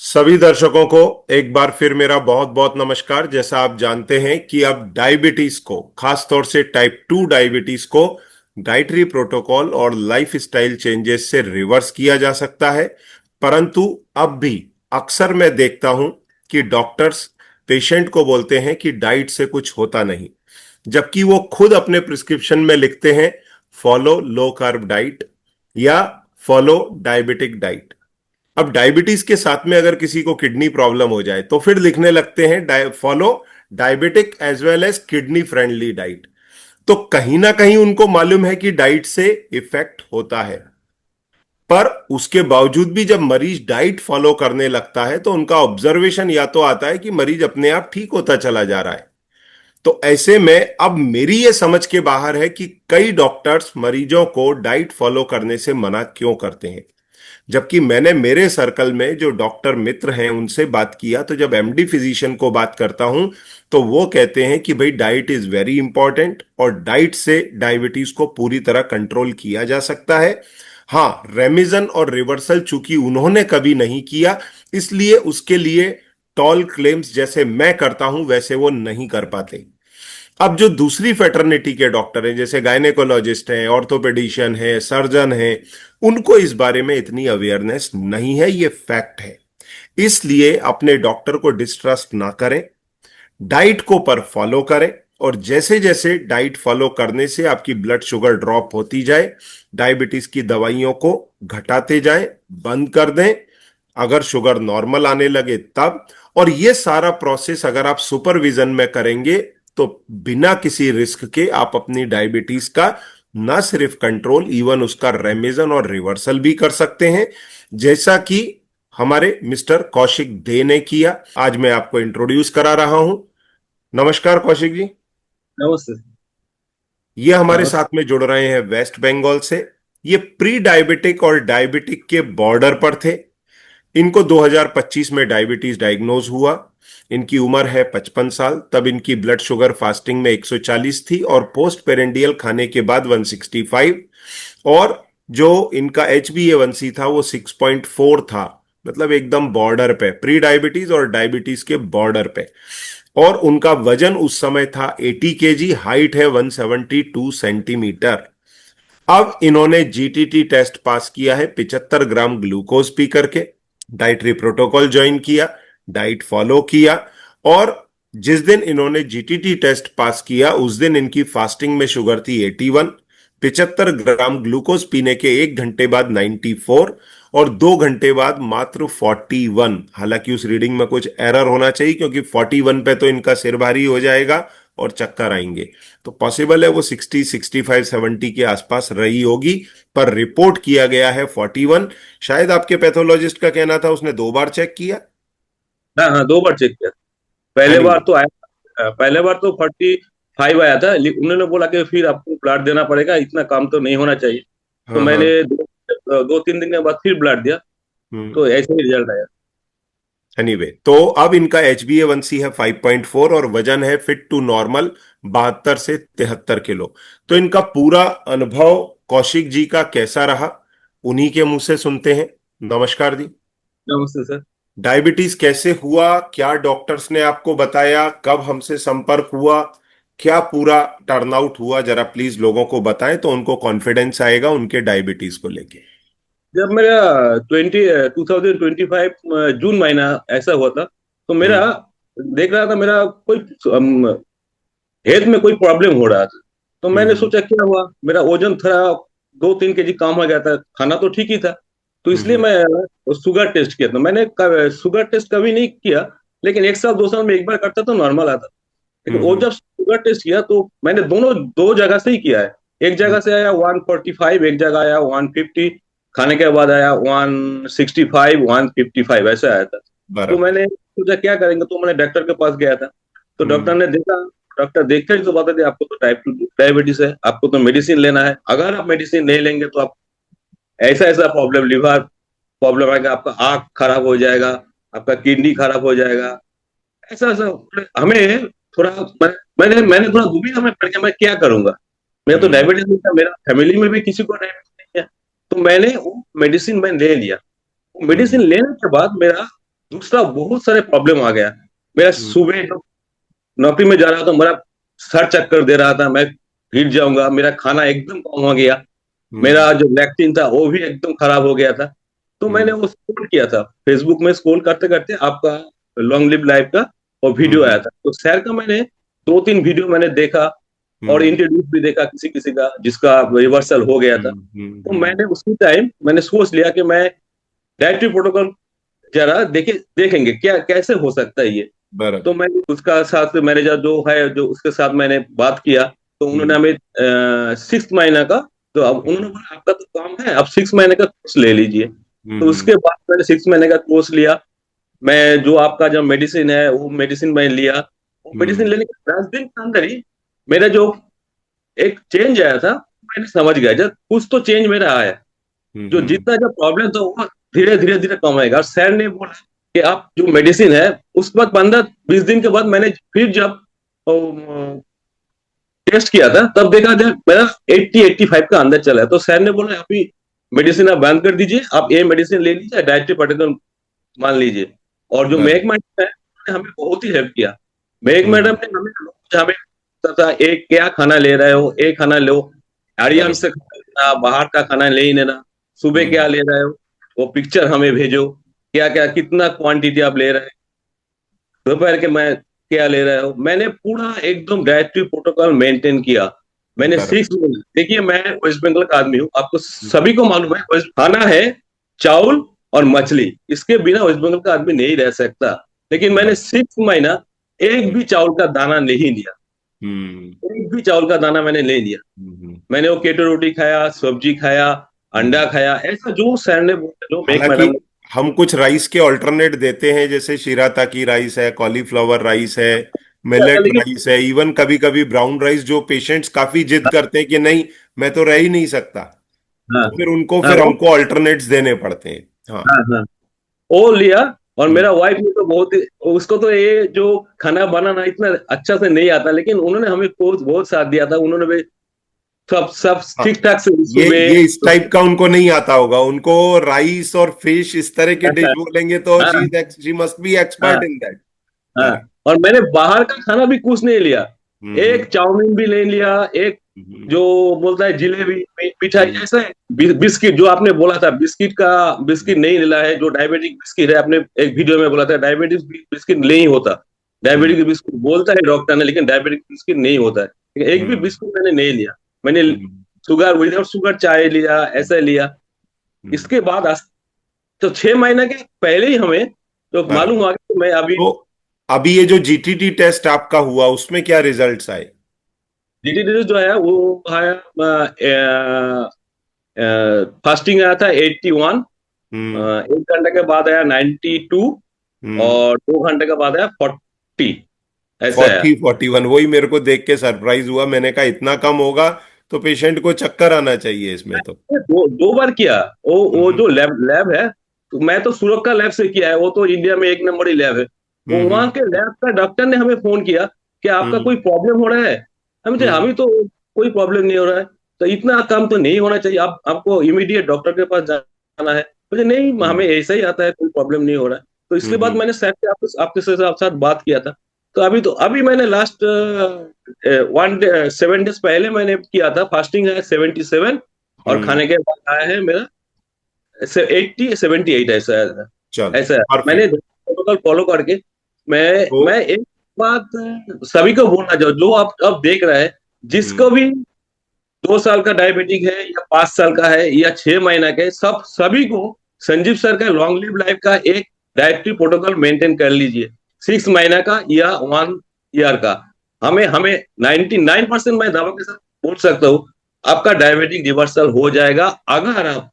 सभी दर्शकों को एक बार फिर मेरा बहुत बहुत नमस्कार। जैसा आप जानते हैं कि अब डायबिटीज को, खास तौर से टाइप 2 डायबिटीज को डाइटरी प्रोटोकॉल और लाइफ स्टाइल चेंजेस से रिवर्स किया जा सकता है। परंतु अब भी अक्सर मैं देखता हूं कि डॉक्टर्स पेशेंट को बोलते हैं कि डाइट से कुछ होता नहीं, जबकि वो खुद अपने प्रिस्क्रिप्शन में लिखते हैं फॉलो लो कार्ब डाइट या फॉलो डायबिटिक डाइट। अब डायबिटीज के साथ में अगर किसी को किडनी प्रॉब्लम हो जाए तो फिर लिखने लगते हैं follow diabetic as well as kidney friendly diet. तो कहीं ना कहीं उनको मालूम है कि डाइट से इफेक्ट होता है, पर उसके बावजूद भी जब मरीज डाइट फॉलो करने लगता है तो उनका ऑब्जर्वेशन या तो आता है कि मरीज अपने आप ठीक होता चला जा रहा है। तो ऐसे में अब मेरी ये समझ के बाहर है कि कई डॉक्टर्स मरीजों को डाइट फॉलो करने से मना क्यों करते हैं। जबकि मैंने मेरे सर्कल में जो डॉक्टर मित्र हैं उनसे बात किया, तो जब एमडी फिजिशियन को बात करता हूं तो वो कहते हैं कि भाई डाइट इज वेरी इंपॉर्टेंट और डाइट से डायबिटीज को पूरी तरह कंट्रोल किया जा सकता है। हाँ, रेमिजन और रिवर्सल चूंकि उन्होंने कभी नहीं किया, इसलिए उसके लिए टॉल क्लेम्स जैसे मैं करता हूं वैसे वो नहीं कर पाते। अब जो दूसरी फेटर्निटी के डॉक्टर हैं, जैसे गायनेकोलॉजिस्ट हैं, ऑर्थोपेडिशियन हैं, सर्जन हैं, उनको इस बारे में इतनी अवेयरनेस नहीं है, ये फैक्ट है। इसलिए अपने डॉक्टर को डिस्ट्रस्ट ना करें, डाइट को पर फॉलो करें, और जैसे जैसे डाइट फॉलो करने से आपकी ब्लड शुगर ड्रॉप होती जाए, डायबिटीज की दवाइयों को घटाते जाएं, बंद कर दें अगर शुगर नॉर्मल आने लगे तब। और ये सारा प्रोसेस अगर आप सुपरविजन में करेंगे तो बिना किसी रिस्क के आप अपनी डायबिटीज का ना सिर्फ कंट्रोल, इवन उसका रेमिजन और रिवर्सल भी कर सकते हैं, जैसा कि हमारे मिस्टर कौशिक दे ने किया। आज मैं आपको इंट्रोड्यूस करा रहा हूं। नमस्कार कौशिक जी। नमस्ते। ये हमारे नमस्ते। साथ में जुड़ रहे हैं वेस्ट बंगाल से। ये प्री डायबिटिक और डायबिटिक के बॉर्डर पर थे। इनको 2025 में डायबिटीज डायग्नोज हुआ। इनकी उम्र है 55 साल। तब इनकी ब्लड शुगर फास्टिंग में 140 थी और पोस्ट पेरेंडियल खाने के बाद 165, और जो इनका HbA1c था वो 6.4 था। मतलब एकदम बॉर्डर पे, प्री डायबिटीज और डायबिटीज के बॉर्डर पे। और उनका वजन उस समय था 80 kg, हाइट है 172 सेंटीमीटर। अब इन्होंने जीटीटी टेस्ट पास किया है 75 ग्राम ग्लूकोज पी करके, डाइटरी प्रोटोकॉल ज्वाइन किया, डाइट फॉलो किया, और जिस दिन इन्होंने जीटीटी टेस्ट पास किया उस दिन इनकी फास्टिंग में शुगर थी 81, 75 ग्राम ग्लूकोज पीने के 1 घंटे बाद 94, और 2 घंटे बाद मात्र 41। हालांकि उस रीडिंग में कुछ एरर होना चाहिए क्योंकि 41 पे तो इनका सिर भारी हो जाएगा और चक्कर आएंगे। तो पॉसिबल है वो 60, 65, 70 के आसपास रही होगी, पर रिपोर्ट किया गया है 41। शायद आपके पैथोलॉजिस्ट का कहना था उसने 2 बार चेक किया। हाँ हाँ, 2 बार चेक किया। पहले बार एनीवे, तो आया, पहले बार तो 45 आया था, उन्होंने बोला कि फिर आपको ब्लड देना पड़ेगा, इतना काम तो नहीं होना चाहिए। तो हाँ हाँ। मैंने 2-3 दिन के बाद फिर ब्लड दिया, हम्म। तो ऐसे ही रिजल्ट आया। एनीवे, तो अब इनका HbA1c है 5.4 और वजन है फिट टू नॉर्मल 72 से 73 किलो। तो इनका पूरा अनुभव कौशिक जी का कैसा रहा, उन्हीं के मुंह से सुनते हैं। नमस्कार जी। नमस्ते सर। डायबिटीज कैसे हुआ, क्या डॉक्टर्स ने आपको बताया, कब हमसे संपर्क हुआ, क्या पूरा टर्नआउट हुआ, जरा प्लीज लोगों को बताएं तो उनको कॉन्फिडेंस आएगा उनके डायबिटीज को लेके। जब मेरा 2025 जून महीना ऐसा हुआ था, तो मेरा हम्म देख रहा था मेरा कोई हेल्थ में कोई प्रॉब्लम हो रहा था। तो मैंने हम्म सोचा क्या हुआ, मेरा वजन थोड़ा 2-3 केजी कम हो गया था, खाना तो ठीक ही था। तो इसलिए हम्म मैं शुगर टेस्ट किया था। मैंने शुगर टेस्ट कभी नहीं किया, लेकिन 1 साल 2 साल में एक बार करता तो नॉर्मल आता। लेकिन वो हम्म जब शुगर टेस्ट किया तो मैंने दोनों दो जगह से ही किया है। एक जगह से आया 145, एक जगह आया 150, खाने के बाद आया 165, 155 ऐसा आया था। तो बराबर। मैंने सोचा क्या करेंगे, तो मैंने डॉक्टर के पास गया था। तो डॉक्टर हम्म ने देखा, डॉक्टर देखते ही तो बता दिया आपको तो टाइप 2 डायबिटीज है, आपको तो मेडिसिन लेना है। अगर आप मेडिसिन नहीं लेंगे तो आप ऐसा ऐसा प्रॉब्लम, लिवर प्रॉब्लम आएगा, आपका आंख खराब हो जाएगा, आपका किडनी खराब हो जाएगा, ऐसा ऐसा। हमें थोड़ा मैंने मैंने थोड़ा दुविधा में पड़ गया, मैं क्या करूंगा। मैं तो हम्म डायबिटीज नहीं था, मेरा फैमिली में भी किसी को डायबिटीज नहीं है। तो मैंने वो मेडिसिन मैं ले लिया। मेडिसिन हम्म लेने के बाद मेरा दूसरा बहुत सारे प्रॉब्लम आ गया। मेरा हम्म सुबह जब नौकरी में जा रहा था, मेरा सर चक्कर दे रहा था, मैं गिर जाऊंगा, मेरा खाना एकदम कम हो गया, हम्म मेरा जो लैक्टिन था वो भी एकदम खराब हो गया था। तो मैंने हम्म वो स्क्रॉल किया था फेसबुक में, स्क्रॉल करते करते आपका लॉन्ग लिव लाइफ का वो वीडियो आया हम्म था। तो सैर का मैंने दो तीन वीडियो मैंने देखा, और हम्म इंट्रोड्यूस भी देखा किसी किसी का जिसका रिवर्सल हो गया था। तो मैंने उसी टाइम मैंने सोच लिया कि मैं डाइटरी प्रोटोकॉल जरा देखेंगे क्या कैसे हो सकता है ये। तो बराबर। मैंने उसका साथ मैनेजर जो है, जो उसके साथ मैंने बात किया, तो उन्होंने हम्म हमें 6 महीना का, तो अब उन्होंने हम्म बोला आपका तो काम है, अब 6 महीने का कोर्स ले लीजिए। तो हम्म उसके बाद मैंने 6 महीने का कोर्स लिया। मैं जो आपका जो मेडिसिन है वो मेडिसिन मैं लिया। वो मेडिसिन हम्म लेने के 10 दिन के अंदर ही मेरा जो एक चेंज आया था, मैंने समझ गया जब कुछ तो चेंज मेरा आया। जो हम्म जितना जो प्रॉब्लम था वो धीरे धीरे धीरे कम आएगा। और सर ने बोला कि आप जो मेडिसिन है, उसके बाद 15-20 दिन के बाद मैंने फिर जब टेस्ट किया था, तब देखा जाए मेरा 80-85 का अंदर चला है। तो सर ने बोला अभी मेडिसिन आप बंद कर दीजिए, आप ये मेडिसिन ले लीजिए, डायरेक्टली पर्टिकुलर मान लीजिए। और जो मेघ बराबर। मैडम है उन्होंने हमें बहुत ही हेल्प किया। मेघ मैडम हम्म ने हमें रोज हमें तथा एक क्या खाना ले रहे हो, एक खाना लो, आर्यन बराबर। से खाना लेना, बाहर का खाना ले ही लेना, सुबह क्या हम्म ले रहे हो वो पिक्चर हमें भेजो, क्या क्या कितना क्वांटिटी आप ले रहे हैं, दोपहर के मैं क्या ले रहे हो। मैंने पूरा एकदम डाइटरी प्रोटोकॉल मेंटेन किया। मैंने बराबर। 6 महीने, देखिए मैं वेस्ट बंगाल का आदमी हूँ, आपको सभी को मालूम है वेस्ट खाना है चावल और मछली, इसके बिना वेस्ट बंगाल का आदमी नहीं रह सकता। लेकिन मैंने बराबर। 6 महीना एक भी चावल का दाना नहीं लिया, हम्म एक भी चावल का दाना मैंने नहीं लिया। हम्म मैंने वो केटो रोटी खाया, सब्जी खाया, अंडा हम्म। खाया, ऐसा जो सर ने बोला, जो मेक हालांकि मैडम ने। हम कुछ राइस के ऑल्टरनेट देते हैं, जैसे शिराता की राइस है, कॉलीफ्लावर राइस है, मिलेट लेकिन राइस है, इवन कभी कभी ब्राउन राइस, जो पेशेंट्स काफी जिद करते हैं कि नहीं मैं तो रह ही नहीं सकता, हाँ तो फिर उनको हाँ फिर हमको ऑल्टरनेट्स देने पड़ते हैं। हाँ। हाँ हाँ, वो लिया। और हम्म मेरा वाइफ ने तो बहुत ही, उसको तो ये जो खाना बनाना इतना अच्छा से नहीं आता, लेकिन उन्होंने हमें बहुत बहुत साथ दिया था। उन्होंने भी सब सब हाँ। ठीक ठाक से ये इस सुबह। टाइप का उनको नहीं आता होगा, उनको राइस और फिश इस तरह के डिश बोलेंगे तो हाँ शी मस्ट बी हाँ एक्सपर्ट इन दैट। हाँ। बराबर। और मैंने बाहर का खाना भी कुछ नहीं लिया, हम्म एक चाउमीन भी नहीं लिया, एक हम्म जो बोलता है जिलेबी मिठाई हम्म ऐसा है, बिस्किट जो आपने बोला था, बिस्किट का बिस्किट हम्म नहीं लेना है, जो डायबिटिक बिस्किट है, आपने एक वीडियो में बोला था डायबिटिक बिस्किट नहीं होता। हम्म डायबिटिक बिस्किट बोलता है डॉक्टर ने, लेकिन डायबिटिक बिस्किट नहीं होता है। ठीक है? एक भी हम्म बिस्कुट मैंने नहीं लिया। मैंने हम्म शुगर विदाउट शुगर चाय लिया, ऐसा लिया। हम्म। इसके बाद तो 6 महीने के पहले ही हमें तो बराबर। मालूम हुआ कि मैं अभी तो अभी ये जो जीटीटी टेस्ट आपका हुआ उसमें क्या रिजल्ट्स आए? डीटीडी जो है वो आया, फास्टिंग आया था 81, हम्म 1 घंटे के बाद आया 92, हम्म। और 2 घंटे के बाद आया 40, ऐसा आया। 41 वही मेरे को देख के सरप्राइज हुआ, मैंने कहा इतना कम होगा तो पेशेंट को चक्कर आना चाहिए इसमें तो। दो दो बार किया। वो हम्म जो लैब लैब है, तो मैं तो सूरत का लैब से किया है, वो तो इंडिया में एक नंबर ही लैब है। वो वहां हम्म के लैब का डॉक्टर ने हमें फोन किया कि आपका कोई हम्म प्रॉब्लम हो रहा है। हम्म हमें तो कोई प्रॉब्लम नहीं हो रहा है। तो इतना काम तो नहीं होना चाहिए, आप आपको इमीडिएट डॉक्टर के पास जाना है। मुझे नहीं, हमें हम्म ऐसा ही आता है, कोई प्रॉब्लम नहीं हो रहा है। तो इसके बाद हम्म मैंने सर से आपके साथ बात किया था। तो अभी मैंने लास्ट 7 डेज पहले मैंने किया था, फास्टिंग है 77, और हम्म। खाने के बाद आया है मेरा 80-78, ऐसा है। चलो ऐसा है, मैंने परफेक्ट। प्रोटोकॉल फॉलो करके तो मैं एक बात सभी को बोलना चाहूँ, जो आप अब देख रहे हैं, जिसको हम्म भी 2 साल का डायबिटिक है या 5 साल का है या 6 महीना का है, सभी को संजीव सर का लॉन्ग लिव लाइफ का एक डाइटरी प्रोटोकॉल मेंटेन कर लीजिए, 6 महीना का या 1 ईयर का। हमें हमें 99% मैं दावा के साथ बोल सकता हूँ, आपका डायबिटिक रिवर्सल हो जाएगा, अगर आप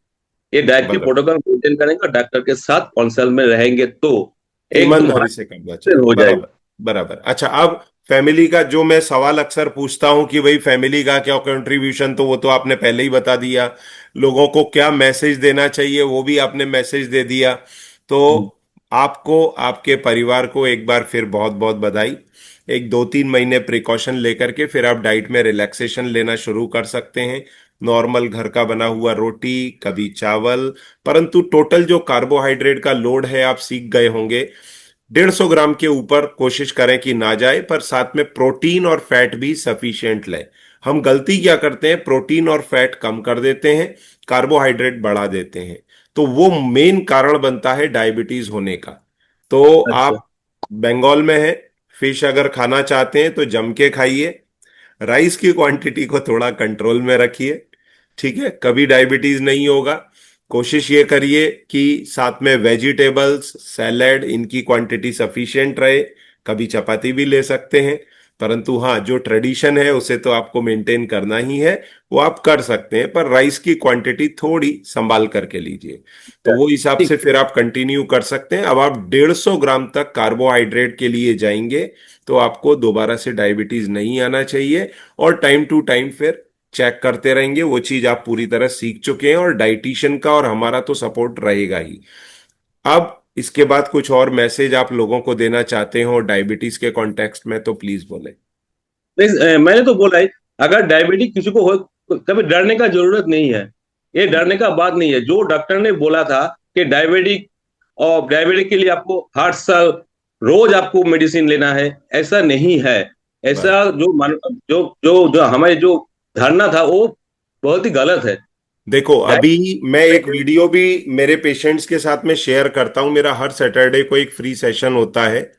ये डाइटरी बराबर। प्रोटोकॉल मेंटेन करेंगे और डॉक्टर के साथ कंसल्ट में रहेंगे तो एकदम ईमानदारी से करना चाहिए। हो जाएगी। बराबर। बराबर। अच्छा, अब फैमिली का जो मैं सवाल अक्सर पूछता हूं कि भाई फैमिली का क्या कंट्रीब्यूशन, तो वो तो आपने पहले ही बता दिया। लोगों को क्या मैसेज देना चाहिए वो भी आपने मैसेज दे दिया। तो आपको, आपके परिवार को एक बार फिर बहुत बहुत बधाई। एक 2-3 महीने प्रिकॉशन लेकर के फिर आप डाइट में रिलैक्सेशन लेना शुरू कर सकते हैं। नॉर्मल घर का बना हुआ रोटी, कभी चावल। परंतु टोटल जो कार्बोहाइड्रेट का लोड है आप सीख गए होंगे, 150 ग्राम के ऊपर कोशिश करें कि ना जाए, पर साथ में प्रोटीन और फैट भी सफिशिएंट लें। हम गलती क्या करते हैं, प्रोटीन और फैट कम कर देते हैं, कार्बोहाइड्रेट बढ़ा देते हैं, तो वो मेन कारण बनता है डायबिटीज होने का। तो अच्छा। आप बंगाल में हैं, फिश अगर खाना चाहते हैं तो जम के खाइए, राइस की क्वांटिटी को थोड़ा कंट्रोल में रखिए, ठीक है, कभी डायबिटीज नहीं होगा। कोशिश ये करिए कि साथ में वेजिटेबल्स, सैलेड, इनकी क्वांटिटी सफिशिएंट रहे। कभी चपाती भी ले सकते हैं, परंतु हाँ, जो ट्रेडिशन है उसे तो आपको मेंटेन करना ही है। वो आप कर सकते हैं, पर राइस की क्वांटिटी थोड़ी संभाल करके लीजिए। तो वो हिसाब ठीक। से फिर आप कंटिन्यू कर सकते हैं। अब आप 150 ग्राम तक कार्बोहाइड्रेट के लिए जाएंगे तो आपको दोबारा से डायबिटीज नहीं आना चाहिए। और टाइम टू टाइम फिर चेक करते रहेंगे, वो चीज आप पूरी तरह सीख चुके हैं, और डाइटिशियन का और हमारा तो सपोर्ट रहेगा ही। अब इसके बाद कुछ और मैसेज आप लोगों को देना चाहते हो डायबिटीज के कॉन्टेक्स्ट में तो प्लीज बोले। नहीं, मैंने तो बोला है, अगर डायबिटीज किसी को हो तो कभी डरने का जरूरत नहीं है। ये डरने का बात नहीं है। जो डॉक्टर ने बोला था कि डायबिटिक और डायबिटिक के लिए आपको हर साल रोज आपको मेडिसिन लेना है, ऐसा नहीं है। बस ऐसा जो हमारे जो धारणा था वो बहुत ही गलत है। देखो, अभी मैं एक डायबिटीज। वीडियो भी मेरे पेशेंट्स के साथ में शेयर करता हूं। मेरा हर सैटरडे को एक फ्री सेशन होता है।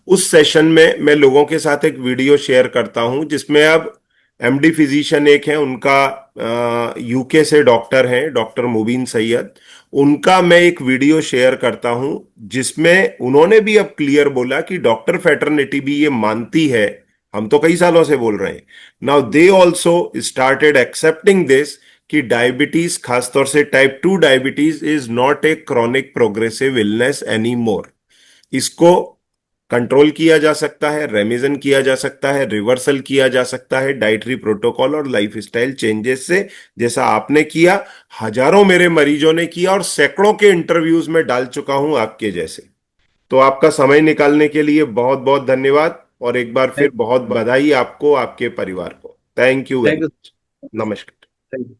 उस सेशन में मैं लोगों के साथ एक वीडियो शेयर करता हूं जिसमें अब एमडी फिजिशियन एक है, उनका यूके से डॉक्टर हैं, डॉक्टर मुबीन सैयद। उनका मैं एक वीडियो शेयर करता हूं जिसमें उन्होंने भी अब क्लियर बोला कि डॉक्टर फैटर्निटी भी ये मानती है, हम तो कई सालों से बोल रहे हैं, now they also started accepting this, कि डायबिटीज, खासतौर से type 2 diabetes is not a chronic progressive illness any more. इसको कंट्रोल किया जा सकता है, रेमिजन किया जा सकता है, रिवर्सल किया जा सकता है डाइटरी प्रोटोकॉल और लाइफस्टाइल चेंजेस से, जैसा आपने किया, हजारों मेरे मरीजों ने किया, और सैकड़ों के इंटरव्यूज में डाल चुका हूं आपके जैसे। तो आपका समय निकालने के लिए बहुत बहुत धन्यवाद, और एक बार फिर थैंक बहुत बधाई आपको, आपके परिवार को। Thank you very thank much. नमस्कार। यू।